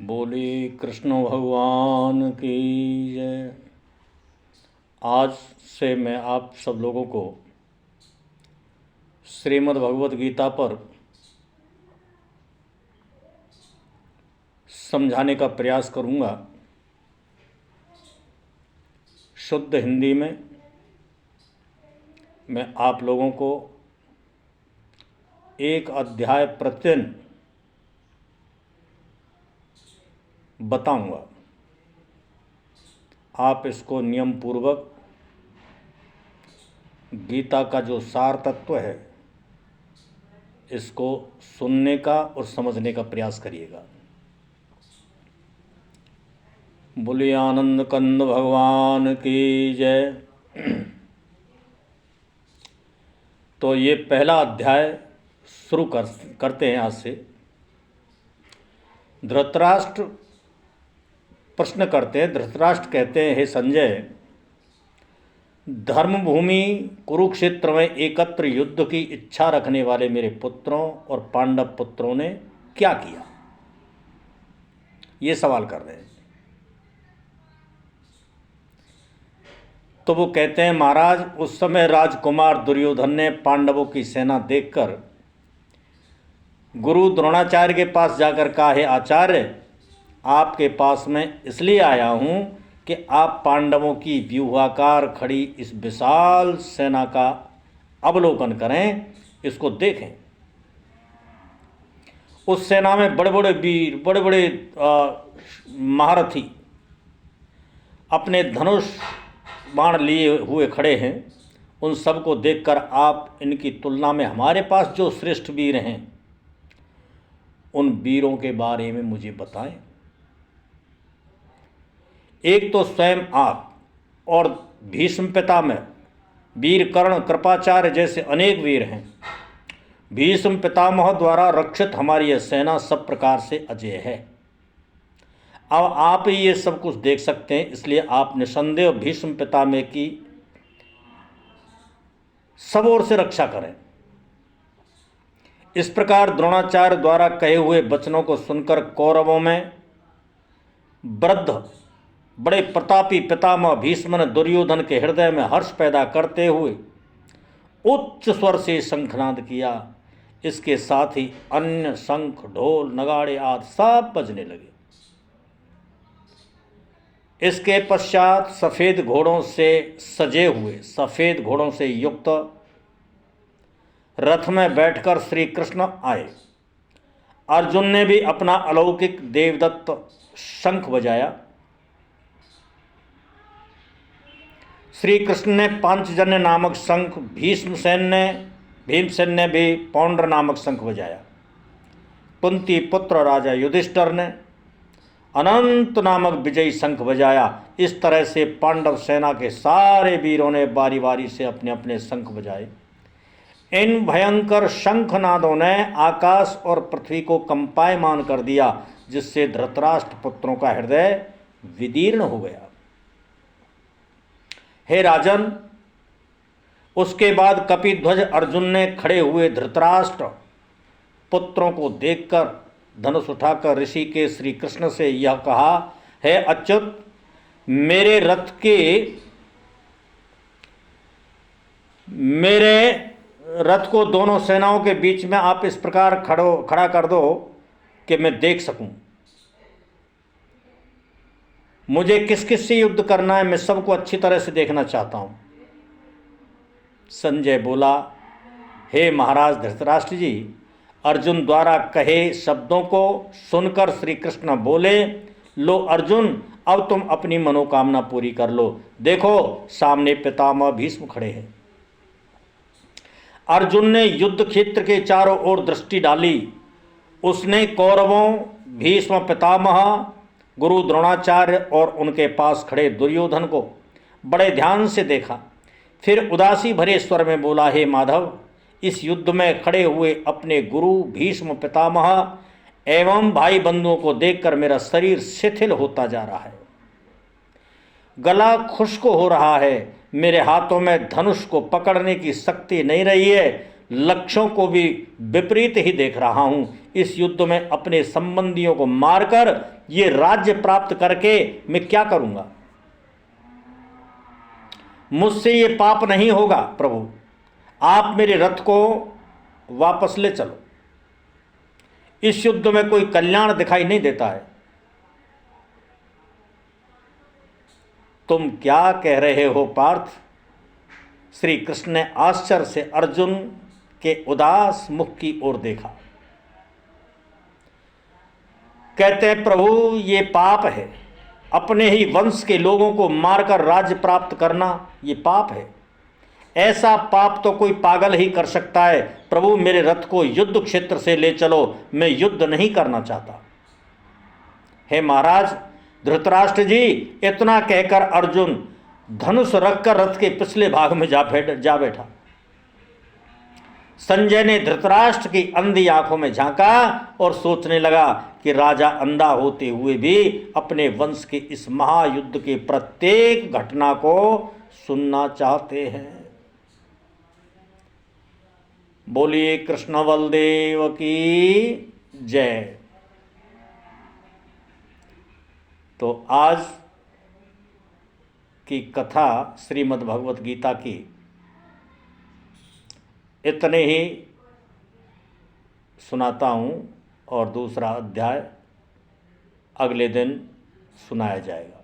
बोली कृष्ण भगवान की जय। आज से मैं आप सब लोगों को श्रीमद् भगवत गीता पर समझाने का प्रयास करूंगा। शुद्ध हिंदी में मैं आप लोगों को एक अध्याय प्रतिदिन बताऊंगा। आप इसको नियम पूर्वक गीता का जो सार तत्व है इसको सुनने का और समझने का प्रयास करिएगा। बोलिए आनंद कंद भगवान की जय। तो ये पहला अध्याय शुरू करते हैं आज से। धृतराष्ट्र प्रश्न करते हैं। धृतराष्ट्र कहते हैं, हे संजय, धर्मभूमि कुरुक्षेत्र में एकत्र युद्ध की इच्छा रखने वाले मेरे पुत्रों और पांडव पुत्रों ने क्या किया? ये सवाल कर रहे हैं। तो वो कहते हैं, महाराज, उस समय राजकुमार दुर्योधन ने पांडवों की सेना देखकर गुरु द्रोणाचार्य के पास जाकर कहा, हे आचार्य, आपके पास मैं इसलिए आया हूं कि आप पांडवों की व्यूहाकार खड़ी इस विशाल सेना का अवलोकन करें, इसको देखें। उस सेना में बड़े बड़े वीर, बड़े बड़े महारथी अपने धनुष बाण लिए हुए खड़े हैं। उन सबको देखकर आप इनकी तुलना में हमारे पास जो श्रेष्ठ वीर हैं उन वीरों के बारे में मुझे बताएं। एक तो स्वयं आप और भीष्म पितामह, वीर कर्ण, कृपाचार्य जैसे अनेक वीर हैं। भीष्म पितामह द्वारा रक्षित हमारी यह सेना सब प्रकार से अजेय है। अब आप ही ये सब कुछ देख सकते हैं, इसलिए आप निसंदेह भीष्म पितामह की सब ओर से रक्षा करें। इस प्रकार द्रोणाचार्य द्वारा कहे हुए वचनों को सुनकर कौरवों में वृद्ध बड़े प्रतापी पितामह भीष्म ने दुर्योधन के हृदय में हर्ष पैदा करते हुए उच्च स्वर से शंखनाद किया। इसके साथ ही अन्य शंख, ढोल, नगाड़े आदि सब बजने लगे। इसके पश्चात सफेद घोड़ों से सजे हुए, सफेद घोड़ों से युक्त रथ में बैठकर श्री कृष्ण आए। अर्जुन ने भी अपना अलौकिक देवदत्त शंख बजाया। श्री कृष्ण ने पांचजन्य नामक शंख, भीमसेन ने भी पौंड्र नामक शंख बजाया। कुंती पुत्र राजा युधिष्ठिर ने अनंत नामक विजयी शंख बजाया। इस तरह से पांडव सेना के सारे वीरों ने बारी बारी से अपने अपने शंख बजाए। इन भयंकर शंखनादों ने आकाश और पृथ्वी को कंपायमान कर दिया, जिससे धृतराष्ट्र पुत्रों का हृदय विदीर्ण हो गया। हे राजन, उसके बाद कपिध्वज अर्जुन ने खड़े हुए धृतराष्ट्र पुत्रों को देखकर धनुष उठाकर ऋषि के श्री कृष्ण से यह कहा, हे अच्युत, मेरे रथ को दोनों सेनाओं के बीच में आप इस प्रकार खड़ा कर दो कि मैं देख सकूं। मुझे किस किस से युद्ध करना है, मैं सबको अच्छी तरह से देखना चाहता हूं। संजय बोला, हे महाराज धृतराष्ट्र जी, अर्जुन द्वारा कहे शब्दों को सुनकर श्री कृष्ण बोले, लो अर्जुन, अब तुम अपनी मनोकामना पूरी कर लो। देखो, सामने पितामह भीष्म खड़े हैं। अर्जुन ने युद्ध क्षेत्र के चारों ओर दृष्टि डाली। उसने कौरवों, भीष्म पितामह, गुरु द्रोणाचार्य और उनके पास खड़े दुर्योधन को बड़े ध्यान से देखा। फिर उदासी भरे स्वर में बोला, हे माधव, इस युद्ध में खड़े हुए अपने गुरु भीष्म पितामह एवं भाई बंधुओं को देखकर मेरा शरीर शिथिल होता जा रहा है, गला खुश्क हो रहा है, मेरे हाथों में धनुष को पकड़ने की शक्ति नहीं रही है। लक्ष्यों को भी विपरीत ही देख रहा हूं। इस युद्ध में अपने संबंधियों को मारकर ये राज्य प्राप्त करके मैं क्या करूंगा? मुझसे ये पाप नहीं होगा प्रभु, आप मेरे रथ को वापस ले चलो। इस युद्ध में कोई कल्याण दिखाई नहीं देता है। तुम क्या कह रहे हो पार्थ? श्री कृष्ण ने आश्चर्य से अर्जुन के उदास मुख की ओर देखा। कहते हैं प्रभु ये पाप है, अपने ही वंश के लोगों को मारकर राज्य प्राप्त करना ये पाप है। ऐसा पाप तो कोई पागल ही कर सकता है। प्रभु मेरे रथ को युद्ध क्षेत्र से ले चलो, मैं युद्ध नहीं करना चाहता। हे महाराज धृतराष्ट्र जी, इतना कहकर अर्जुन धनुष रखकर रथ के पिछले भाग में जा बैठा। संजय ने धृतराष्ट्र की अंधी आंखों में झांका और सोचने लगा कि राजा अंधा होते हुए भी अपने वंश के इस महायुद्ध के प्रत्येक घटना को सुनना चाहते हैं। बोलिए कृष्ण बलदेव की जय। तो आज की कथा श्रीमद् भगवत गीता की इतने ही सुनाता हूँ और दूसरा अध्याय अगले दिन सुनाया जाएगा।